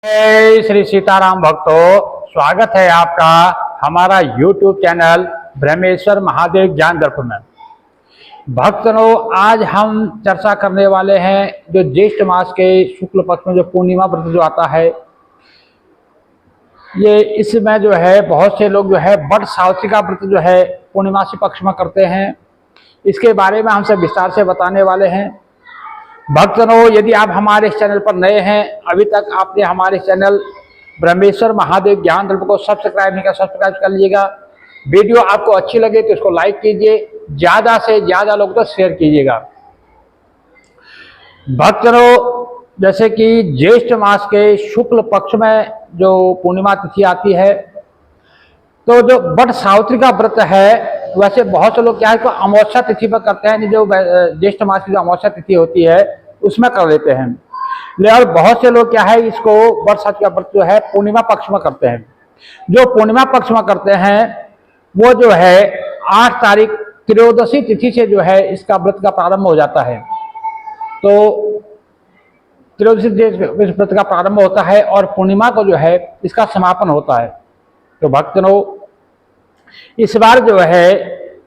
जय श्री सीताराम भक्तों, स्वागत है आपका हमारा YouTube चैनल ब्रह्मेश्वर महादेव ज्ञान दर्पण में। भक्तों, आज हम चर्चा करने वाले हैं जो ज्येष्ठ मास के शुक्ल पक्ष में जो पूर्णिमा व्रत जो आता है, ये इसमें जो है बहुत से लोग जो है बट सावित्री का व्रत जो है पूर्णिमासी पक्ष में करते हैं। इसके बारे में हम सब विस्तार से बताने वाले हैं। भक्तों, यदि आप हमारे इस चैनल पर नए हैं, अभी तक आपने हमारे चैनल ब्रह्मेश्वर महादेव ज्ञान दर्पण को सब्सक्राइब नहीं किया, सब्सक्राइब कर लीजिएगा। वीडियो आपको अच्छी लगे तो इसको लाइक कीजिए, ज़्यादा से ज़्यादा लोग तो शेयर कीजिएगा। भक्तों, जैसे कि ज्येष्ठ मास के शुक्ल पक्ष में जो पूर्णिमा तिथि आती है, तो जो बट सावित्री का व्रत है, वैसे बहुत से लोग क्या है कि अमावस्या तिथि पर करते हैं। जो ज्येष्ठ मास की जो अमावस्या तिथि होती है उसमें कर लेते हैं, लेकिन बहुत से लोग क्या है इसको बट सावित्री का व्रत जो है पूर्णिमा पक्ष में करते हैं। जो पूर्णिमा पक्ष में करते हैं वो जो है 8 तारीख त्रयोदशी तिथि से जो है इसका व्रत का प्रारंभ हो जाता है। तो त्रयोदशी इस व्रत का प्रारंभ होता है और पूर्णिमा को जो है इसका समापन होता है। तो भक्तों, इस बार जो है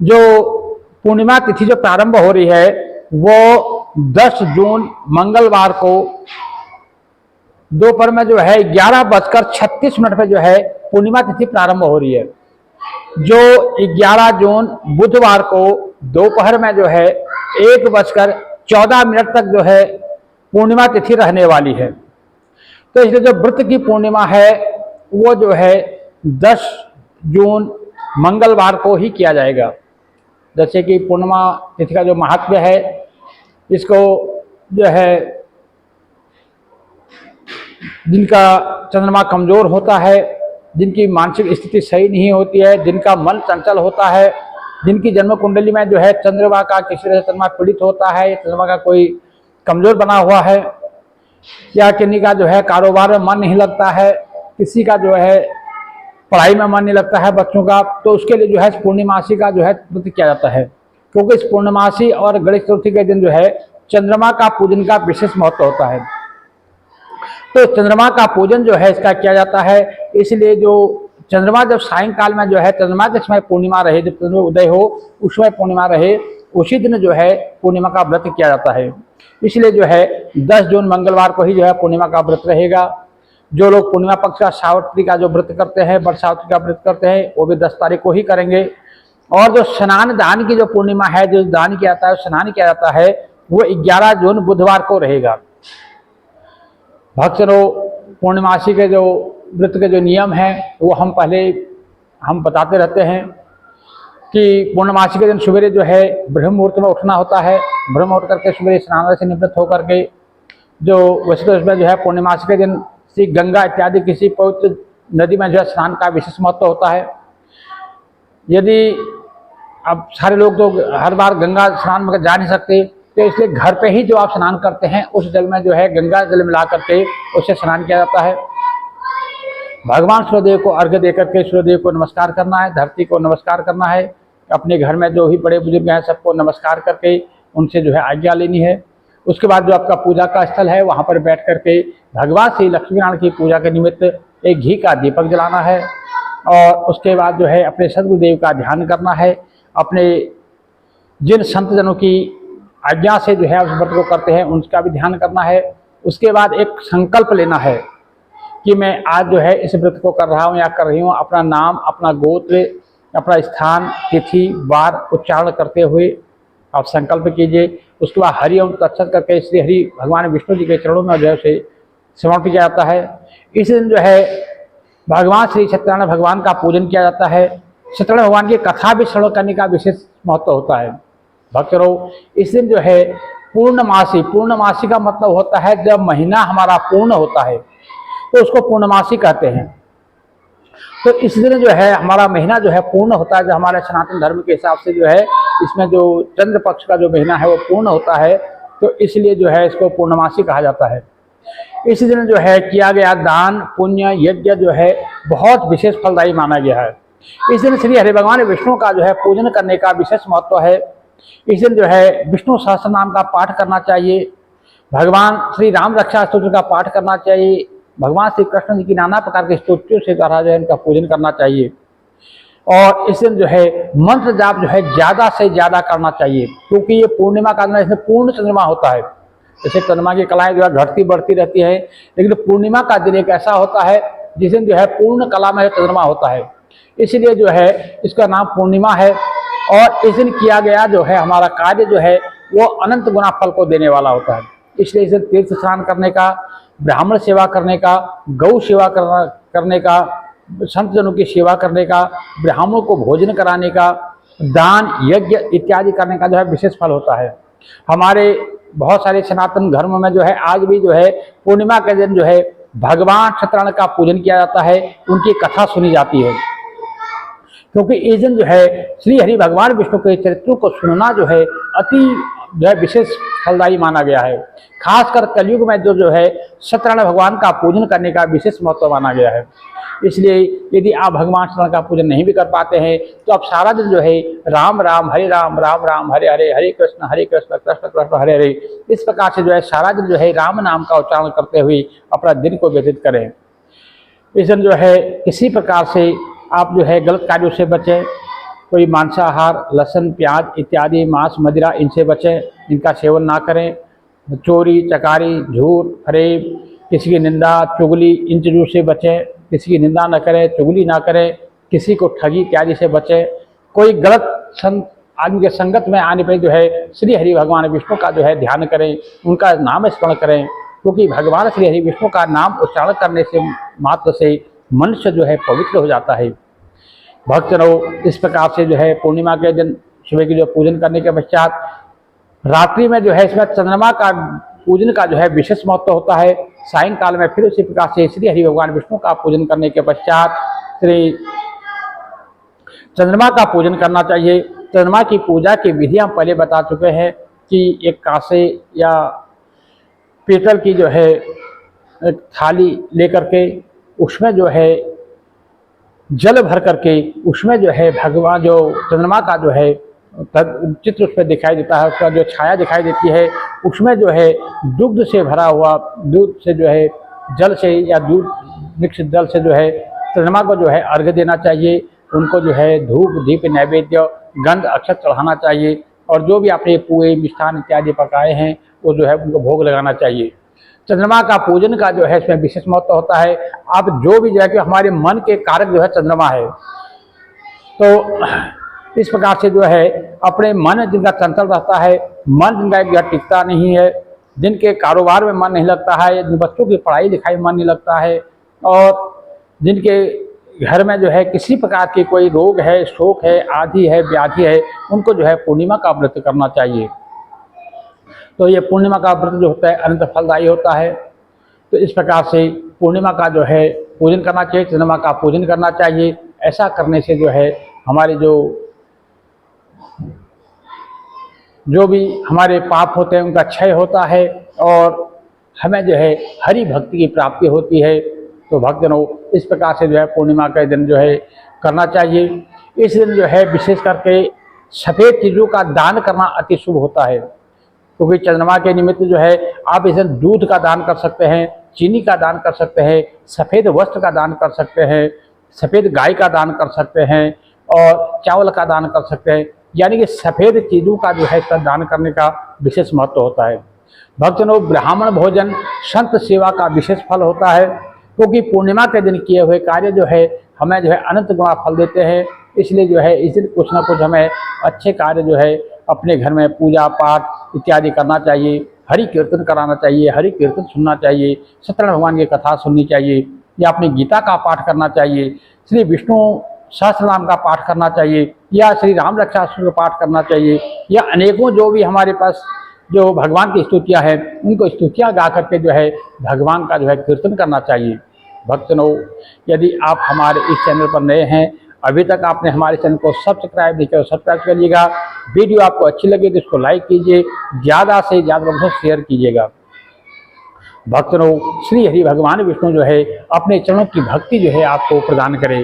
जो पूर्णिमा तिथि जो प्रारंभ हो रही है वो 10 जून मंगलवार को दोपहर में जो है 11:36 पे जो है पूर्णिमा तिथि प्रारंभ हो रही है। जो 11 जून बुधवार को दोपहर में जो है 1:14 तक जो है पूर्णिमा तिथि रहने वाली है। तो इसलिए जो व्रत की पूर्णिमा है वो जो है 10 जून मंगलवार को ही किया जाएगा। जैसे कि पूर्णिमा तिथि का जो महत्व है, इसको जो है जिनका चंद्रमा कमजोर होता है, जिनकी मानसिक स्थिति सही नहीं होती है, जिनका मन चंचल होता है, जिनकी जन्म कुंडली में जो है चंद्रमा का किसी तरह से चंद्रमा पीड़ित होता है, चंद्रमा का कोई कमजोर बना हुआ है, या किन्हीं का जो है कारोबार में मन नहीं लगता है, किसी का जो है पढ़ाई में मन नहीं लगता है बच्चों का, तो उसके लिए जो है पूर्णिमासी का जो है व्रत किया जाता है। क्योंकि इस पूर्णिमासी और गणेश चतुर्थी के दिन जो है चंद्रमा का पूजन का विशेष महत्व होता है। तो चंद्रमा का पूजन जो है इसका किया जाता है। इसलिए जो चंद्रमा जब सायंकाल में जो है चंद्रमा के समय पूर्णिमा रहे, जब चंद्रमा उदय हो उस समय पूर्णिमा रहे, उसी दिन जो है पूर्णिमा का व्रत किया जाता है। इसलिए जो है 10 जून मंगलवार को ही जो है पूर्णिमा का व्रत रहेगा। जो लोग पूर्णिमा पक्ष का सावित्री का जो व्रत करते हैं, बट सावित्री का व्रत करते हैं, वो भी 10 तारीख को ही करेंगे। और जो स्नान दान की जो पूर्णिमा है, जो दान किया जाता है, स्नान किया जाता है, वो 11 जून बुधवार को रहेगा। भक्तों, पूर्णिमासी के जो व्रत के जो नियम हैं वो हम बताते रहते हैं कि पूर्णमासी के दिन सवेरे जो है ब्रह्म मुहूर्त में उठना होता है। ब्रह्म मुहूर्त करके सवेरे स्नान से निवृत्त होकर के जो वैसे तो इसमें जो है पूर्णिमासी के दिन श्री गंगा इत्यादि किसी पवित्र नदी में जो है स्नान का विशेष महत्व होता है। यदि अब सारे लोग तो हर बार गंगा स्नान में जा नहीं सकते, तो इसलिए घर पे ही जो आप स्नान करते हैं उस जल में जो है गंगा जल मिला करके उससे स्नान किया जाता है। भगवान सूर्यदेव को अर्घ्य देकर के सूर्यदेव को नमस्कार करना है, धरती को नमस्कार करना है, अपने घर में जो भी बड़े बुजुर्ग हैं सबको नमस्कार करके उनसे जो है आज्ञा लेनी है। उसके बाद जो आपका पूजा का स्थल है वहाँ पर बैठ करके भगवान श्री लक्ष्मी नारायण की पूजा के निमित्त एक घी का दीपक जलाना है। और उसके बाद जो है अपने सदगुरुदेव का ध्यान करना है, अपने जिन संत जनों की आज्ञा से जो है उस व्रत को करते हैं उनका भी ध्यान करना है। उसके बाद एक संकल्प लेना है कि मैं आज जो है इस व्रत को कर रहा हूँ या कर रही हूँ, अपना नाम, अपना गोत्र, अपना स्थान, तिथि, वार उच्चारण करते हुए आप संकल्प कीजिए। उसके बाद हरि ओम तत्सत करके श्री हरि भगवान विष्णु जी के चरणों में जो है उसे समर्पित किया जाता है। इस दिन जो है भगवान श्री सत्यनारायण भगवान का पूजन किया जाता है। सत्यनारायण भगवान की कथा भी श्रवण करने का विशेष महत्व होता है। भक्तों, इस दिन जो है पूर्णमासी का मतलब होता है जब महीना हमारा पूर्ण होता है तो उसको पूर्णमासी कहते हैं। तो इस दिन जो है हमारा महीना जो है पूर्ण होता है, जो हमारे सनातन धर्म के हिसाब से जो है इसमें जो चंद्र पक्ष का जो महीना है वो पूर्ण होता है, तो इसलिए जो है इसको पूर्णमासी कहा जाता है। इस दिन जो है किया गया दान पुण्य यज्ञ जो है बहुत विशेष फलदायी माना गया है। इस दिन श्री हरि भगवान विष्णु का जो है पूजन करने का विशेष महत्व है। इस दिन जो है विष्णु सहस्त्र नाम का पाठ करना चाहिए, भगवान श्री राम रक्षा स्तोत्र का पाठ करना चाहिए, भगवान श्री कृष्ण जी की नाना प्रकार के स्तुतियों से द्वारा जो है इनका पूजन करना चाहिए। और इस दिन जो है मंत्र जाप जो है ज़्यादा से ज़्यादा करना चाहिए, क्योंकि ये पूर्णिमा का दिन, इसमें पूर्ण चंद्रमा होता है। जैसे चंद्रमा की कलाएं जो है घटती बढ़ती रहती है, लेकिन पूर्णिमा का दिन एक ऐसा होता है जिस दिन जो है पूर्ण कला में चंद्रमा होता है, इसलिए जो है इसका नाम पूर्णिमा है। और इस दिन किया गया जो है हमारा कार्य जो है वो अनंत गुना फल को देने वाला होता है। इसलिए इस दिन तीर्थ स्नान करने का, ब्राह्मण सेवा करने का, गौ सेवा करने का, संत जनों की सेवा करने का, ब्राह्मणों को भोजन कराने का, दान यज्ञ इत्यादि करने का जो है विशेष फल होता है। हमारे बहुत सारे सनातन धर्म में जो है आज भी जो है पूर्णिमा के दिन जो है भगवान सत्यनारायण का पूजन किया जाता है, उनकी कथा सुनी जाती है, क्योंकि इस दिन जो है श्री हरि भगवान विष्णु के चरित्रों को सुनना जो है अति जो है विशेष फलदायी माना गया है। खासकर कलयुग में जो है सत्यनारायण भगवान का पूजन करने का विशेष महत्व माना गया है। इसलिए यदि आप भगवान सत्यनारायण का पूजन नहीं भी कर पाते हैं तो आप सारा दिन जो है राम राम हरे राम, राम राम हरे हरे, हरे कृष्ण कृष्ण कृष्ण हरे हरे, इस प्रकार से जो है सारा दिन जो है राम नाम का उच्चारण करते हुए अपना दिन को व्यतीत करें। इस दिन जो है किसी प्रकार से आप जो है गलत कार्यों से बचें, कोई मांसाहार, लहसुन, प्याज इत्यादि, मांस, मदिरा, इनसे बचें, इनका सेवन ना करें। चोरी, चकारी, झूठ, फरेब, किसी की निंदा, चुगली, इन चीज़ों से बचें। किसी की निंदा न करें, चुगली ना करें, किसी को ठगी इत्यादि से बचें। कोई गलत आदमी के संगत में आने पर जो है श्री हरि भगवान विष्णु का जो है ध्यान करें, उनका नाम स्मरण करें, क्योंकि भगवान श्री हरि विष्णु का नाम उच्चारण करने से मात्र से मनुष्य जो है पवित्र हो जाता है। भक्तजनों, इस प्रकार से जो है पूर्णिमा के दिन सुबह की जो पूजन करने के पश्चात रात्रि में जो है इसमें चंद्रमा का पूजन का जो है विशेष महत्व होता है। सायंकाल में फिर उसी प्रकार से श्री हरि भगवान विष्णु का पूजन करने के पश्चात श्री चंद्रमा का पूजन करना चाहिए। चंद्रमा की पूजा की विधि हम पहले बता चुके हैं कि एक कांसे या पीतल की जो है एक थाली लेकर के उसमें जो है जल भर करके उसमें जो है भगवान जो चंद्रमा का जो है चित्र उस पर दिखाई देता है, उसका जो छाया दिखाई देती है, उसमें जो है दुग्ध से भरा हुआ, दूध से जो है जल से या दूध मिक्स जल से जो है चंद्रमा को जो है अर्घ्य देना चाहिए। उनको जो है धूप, दीप, नैवेद्य, गंध, अक्षत चढ़ाना चाहिए, और जो भी आपने पुए, मिष्ठान इत्यादि पकाए हैं वो जो है उनको भोग लगाना चाहिए। चंद्रमा का पूजन का जो है इसमें विशेष महत्व होता है। आप जो भी जो है कि हमारे मन के कारक जो है चंद्रमा है, तो इस प्रकार से जो है अपने मन जिनका चंचल रहता है, मन जिनका एक जगह टिकता नहीं है, जिनके कारोबार में मन नहीं लगता है, जिन बच्चों की पढ़ाई लिखाई में मन नहीं लगता है, और जिनके घर में जो है किसी प्रकार की कोई रोग है, शोक है, आदि है, व्याधि है, उनको जो है पूर्णिमा का व्रत करना चाहिए। तो ये पूर्णिमा का व्रत जो होता है अनंत फलदायी होता है। तो इस प्रकार से पूर्णिमा का जो है पूजन करना चाहिए, चंद्रमा का पूजन करना चाहिए। ऐसा करने से जो है हमारे जो भी हमारे पाप होते हैं उनका क्षय होता है, और हमें जो है हरि भक्ति की प्राप्ति होती है। तो भक्तजनों, इस प्रकार से जो है पूर्णिमा के दिन जो है करना चाहिए। इस दिन जो है विशेष करके सफ़ेद चीज़ों का दान करना अति शुभ होता है, क्योंकि चंद्रमा के निमित्त जो है आप इस दिन दूध का दान कर सकते हैं, चीनी का दान कर सकते हैं, सफ़ेद वस्त्र का दान कर सकते हैं, सफ़ेद गाय का दान कर सकते हैं, और चावल का दान कर सकते हैं। यानी कि सफ़ेद चीज़ों का जो है इसका दान करने का विशेष महत्व होता है। भक्तजनों, ब्राह्मण भोजन, संत सेवा का विशेष फल होता है, क्योंकि पूर्णिमा के दिन किए हुए कार्य जो है हमें जो है अनंत गुना फल देते हैं। इसलिए जो है इस दिन कुछ ना कुछ हमें अच्छे कार्य जो है अपने घर में पूजा पाठ इत्यादि करना चाहिए, हरि कीर्तन कराना चाहिए, हरि कीर्तन सुनना चाहिए, सत्यनारायण भगवान की कथा सुननी चाहिए, या अपनी गीता का पाठ करना चाहिए, श्री विष्णु सहस्त्रनाम का पाठ करना चाहिए, या श्री राम रक्षा का पाठ करना चाहिए, या अनेकों जो भी हमारे पास जो भगवान की स्तुतियाँ हैं उनको स्तुतियाँ गा करके जो है भगवान का जो है कीर्तन करना चाहिए। भक्तजनों, यदि आप हमारे इस चैनल पर नए हैं, अभी तक आपने हमारे चैनल को सब्सक्राइब नहीं किया तो सब्सक्राइब करिएगा। वीडियो आपको अच्छी लगे तो इसको लाइक कीजिए, ज़्यादा से ज़्यादा लोगों से शेयर कीजिएगा। भक्तों, श्री हरि भगवान विष्णु जो है अपने चरणों की भक्ति जो है आपको प्रदान करे।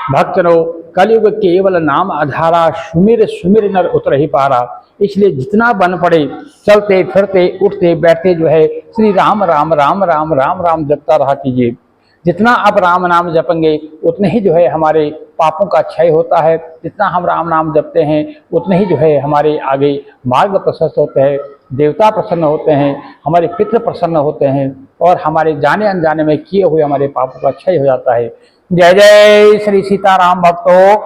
भक्तों, कलयुग केवल नाम आधारा, सुमिर सुमिर नर उतर ही पारा। इसलिए जितना बन पड़े, चलते फिरते उठते बैठते जो है श्री राम राम राम राम राम राम जपता रहा कीजिए। जितना आप राम नाम जपेंगे उतने ही जो है हमारे पापों का क्षय होता है। जितना हम राम नाम जपते हैं उतने ही जो है हमारे आगे मार्ग प्रशस्त होते हैं, देवता प्रसन्न होते हैं, हमारे पितृ प्रसन्न होते हैं और हमारे जाने अनजाने में किए हुए हमारे पापों का क्षय हो जाता है। जय जय श्री सीताराम भक्तों।